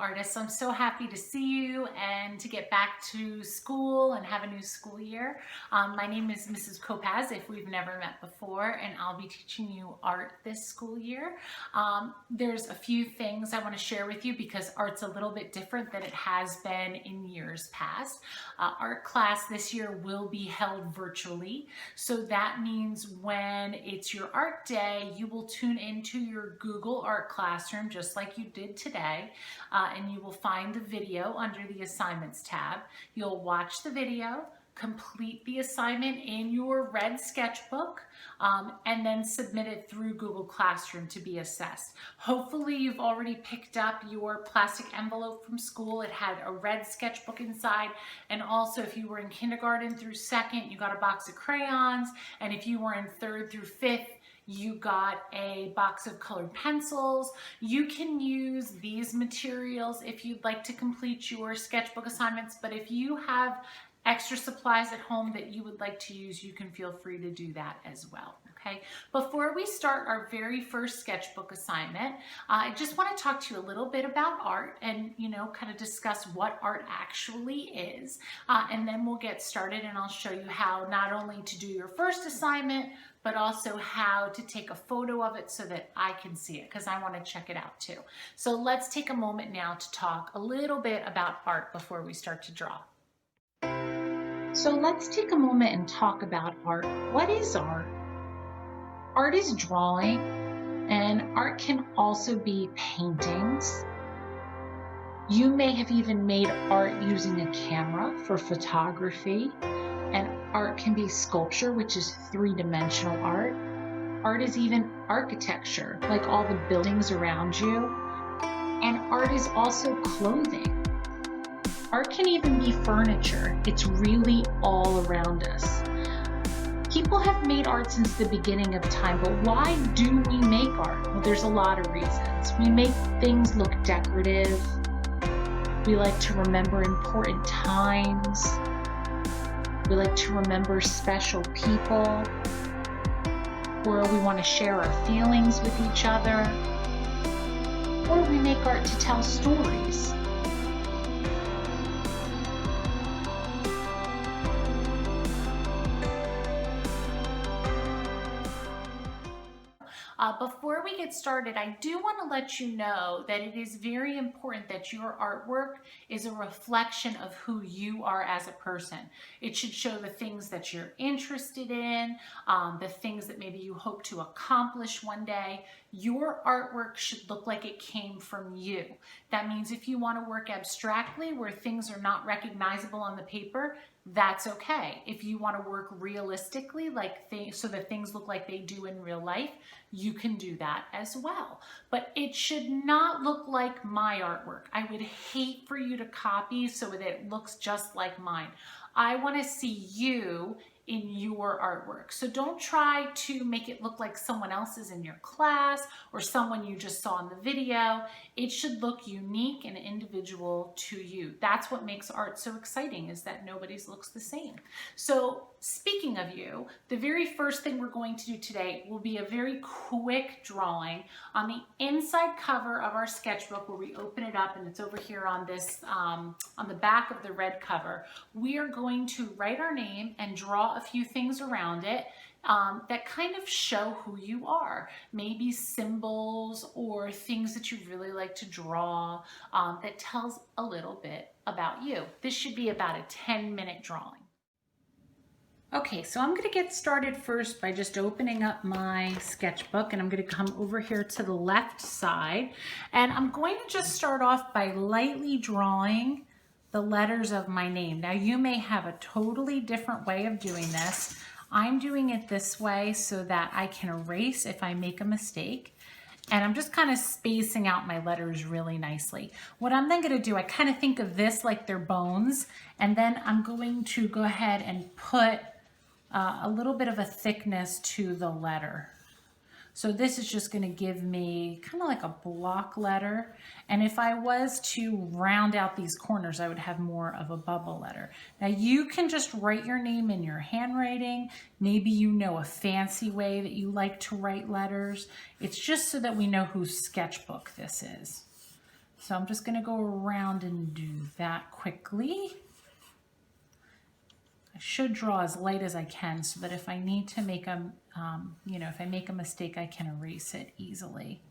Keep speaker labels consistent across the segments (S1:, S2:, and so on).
S1: artists. I'm so happy to see you and to get back to school and have a new school year. My name is Mrs. Kopaz, if we've never met before, and I'll be teaching you art this school year. There's a few things I want to share with you because art's a little bit different than it has been in years past. Art class this year will be held virtually, so that means when it's your art day, you will tune into your Google Art Classroom just like you did today, and you will find the video under the Assignments tab. You'll watch the video, complete the assignment in your red sketchbook, and then submit it through Google Classroom to be assessed. Hopefully you've already picked up your plastic envelope from school. It had a red sketchbook inside, and also if you were in kindergarten through second, you got a box of crayons, and if you were in third through fifth, you got a box of colored pencils. You can use these materials if you'd like to complete your sketchbook assignments, but if you have extra supplies at home that you would like to use, you can feel free to do that as well. Okay, before we start our very first sketchbook assignment, I just want to talk to you a little bit about art and, kind of discuss what art actually is. And then we'll get started and I'll show you how not only to do your first assignment, but also how to take a photo of it so that I can see it because I want to check it out too. So let's take a moment now to talk a little bit about art before we start to draw. So let's take a moment and talk about art. What is art? Art is drawing, and art can also be paintings. You may have even made art using a camera for photography, and art can be sculpture, which is three-dimensional art. Art is even architecture, like all the buildings around you, and art is also clothing. Art can even be furniture. It's really all around us. People have made art since the beginning of time, but why do we make art? Well, there's a lot of reasons. We make things look decorative. We like to remember important times. We like to remember special people. Or we want to share our feelings with each other. Or we make art to tell stories. Before we get started, I do want to let you know that it is very important that your artwork is a reflection of who you are as a person. It should show the things that you're interested in, the things that maybe you hope to accomplish one day. Your artwork should look like it came from you. That means if you want to work abstractly where things are not recognizable on the paper, that's okay. If you want to work realistically, so that things look like they do in real life, you can do that as well. But it should not look like my artwork. I would hate for you to copy so that it looks just like mine. I want to see you in your artwork. So don't try to make it look like someone else's in your class or someone you just saw in the video. It should look unique and individual to you. That's what makes art so exciting, is that nobody's looks the same. So speaking of you, the very first thing we're going to do today will be a very quick drawing on the inside cover of our sketchbook where we open it up, and it's over here on this, on the back of the red cover. We are going to write our name and draw a few things around it that kind of show who you are. Maybe symbols or things that you really like to draw that tells a little bit about you. This should be about a 10-minute drawing. Okay, so I'm going to get started first by just opening up my sketchbook, and I'm going to come over here to the left side, and I'm going to just start off by lightly drawing the letters of my name. Now you may have a totally different way of doing this. I'm doing it this way so that I can erase if I make a mistake. And I'm just kind of spacing out my letters really nicely. What I'm then going to do, I kind of think of this like they're bones, and then I'm going to go ahead and put a little bit of a thickness to the letter. So this is just going to give me kind of like a block letter. And if I was to round out these corners, I would have more of a bubble letter. Now you can just write your name in your handwriting. Maybe you know a fancy way that you like to write letters. It's just so that we know whose sketchbook this is. So I'm just going to go around and do that quickly. I should draw as light as I can so that if I need to make a, if I make a mistake, I can erase it easily.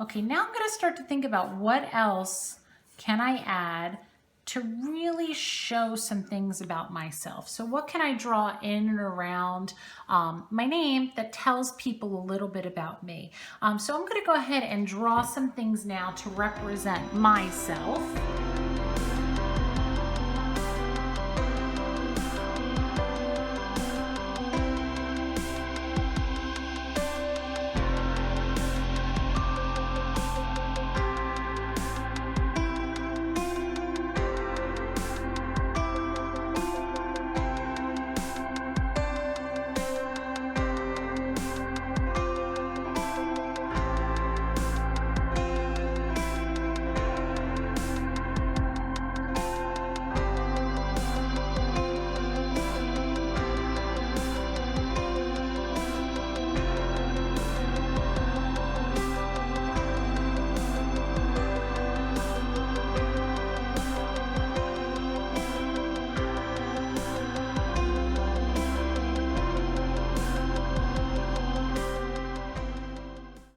S1: Okay, now I'm going to start to think about what else can I add to really show some things about myself. So what can I draw in and around my name that tells people a little bit about me? So I'm going to go ahead and draw some things now to represent myself.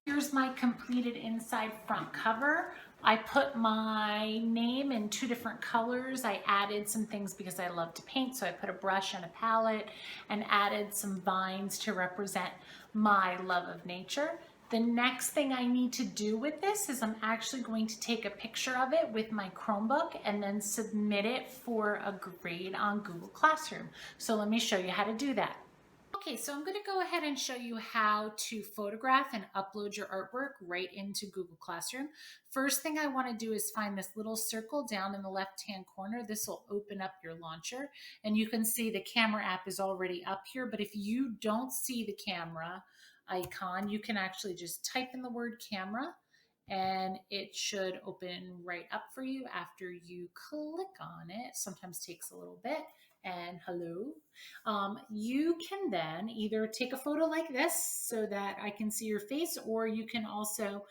S1: Here's my completed inside front cover. I put my name in 2 different colors. I added some things because I love to paint, so I put a brush and a palette and added some vines to represent my love of nature. The next thing I need to do with this is I'm actually going to take a picture of it with my Chromebook and then submit it for a grade on Google Classroom. So let me show you how to do that. Okay, so I'm going to go ahead and show you how to photograph and upload your artwork right into Google Classroom. First thing I want to do is find this little circle down in the left-hand corner. This will open up your launcher, and you can see the camera app is already up here, but if you don't see the camera icon, you can actually just type in the word camera, and it should open right up for you after you click on it. Sometimes takes a little bit. And hello. You can then either take a photo like this so that I can see your face, or you can also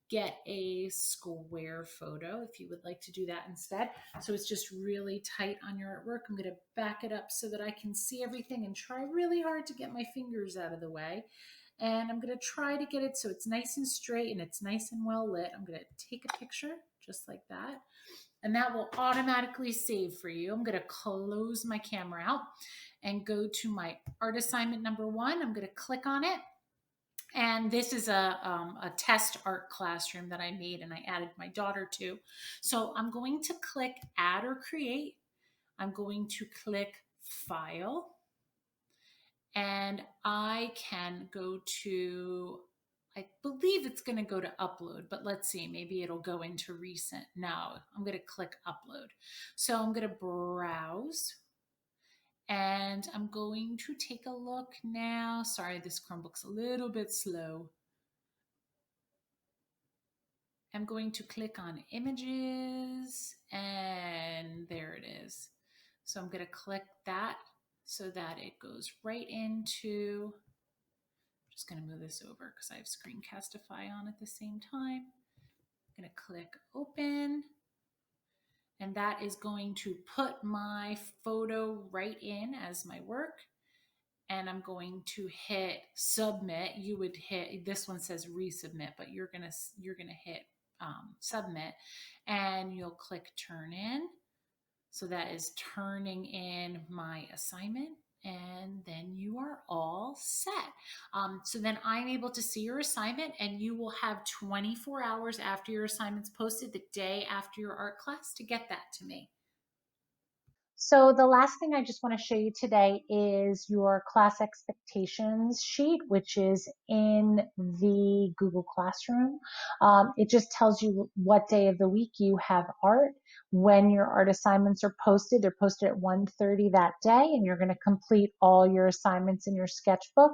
S1: get a square photo if you would like to do that instead. So it's just really tight on your artwork. I'm going to back it up so that I can see everything and try really hard to get my fingers out of the way. And I'm going to try to get it so it's nice and straight and it's nice and well lit. I'm going to take a picture just like that, and that will automatically save for you. I'm going to close my camera out and go to my art assignment number 1. I'm going to click on it. And this is a test art classroom that I made and I added my daughter to. So I'm going to click add or create. I'm going to click file. And I can go to, I believe it's going to go to upload, but let's see, maybe it'll go into recent. No, I'm going to click upload. So I'm going to browse and I'm going to take a look now. Sorry, this Chromebook's a little bit slow. I'm going to click on images and there it is. So I'm going to click that so that it goes right into, just going to move this over because I have Screencastify on at the same time. I'm going to click open, and that is going to put my photo right in as my work. And I'm going to hit submit. You would hit, this one says resubmit, but you're gonna hit submit, and you'll click turn in. So that is turning in my assignment, and then you are all set. So then I'm able to see your assignment, and you will have 24 hours after your assignment's posted, the day after your art class, to get that to me. So the last thing I just want to show you today is your class expectations sheet, which is in the Google Classroom. It just tells you what day of the week you have art, when your art assignments are posted. They're posted at 1:30 that day, and you're going to complete all your assignments in your sketchbook.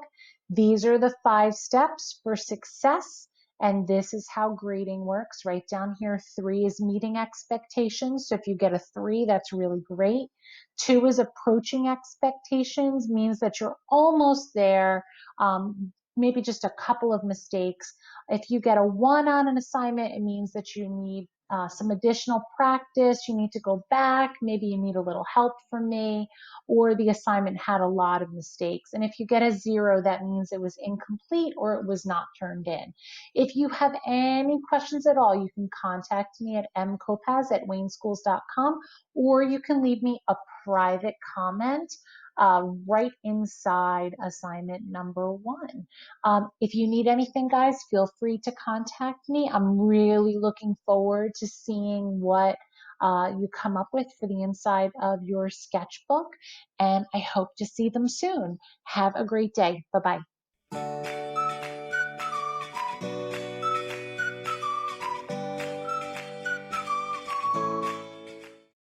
S1: These are the 5 steps for success,
S2: And this is how grading works. Right down here, 3 is meeting expectations. So if you get a 3, that's really great. 2 is approaching expectations, means that you're almost there, maybe just a couple of mistakes. If you get a 1 on an assignment, it means that you need some additional practice. You need to go back. Maybe you need a little help from me, or the assignment had a lot of mistakes. And if you get a 0, that means it was incomplete or it was not turned in. If you have any questions at all, you can contact me at mkopaz@wayneschools.com, or you can leave me a private comment right inside assignment number 1. If you need anything, guys, feel free to contact me. I'm really looking forward to seeing what you come up with for the inside of your sketchbook, and I hope to see them soon. Have a great day. Bye-bye.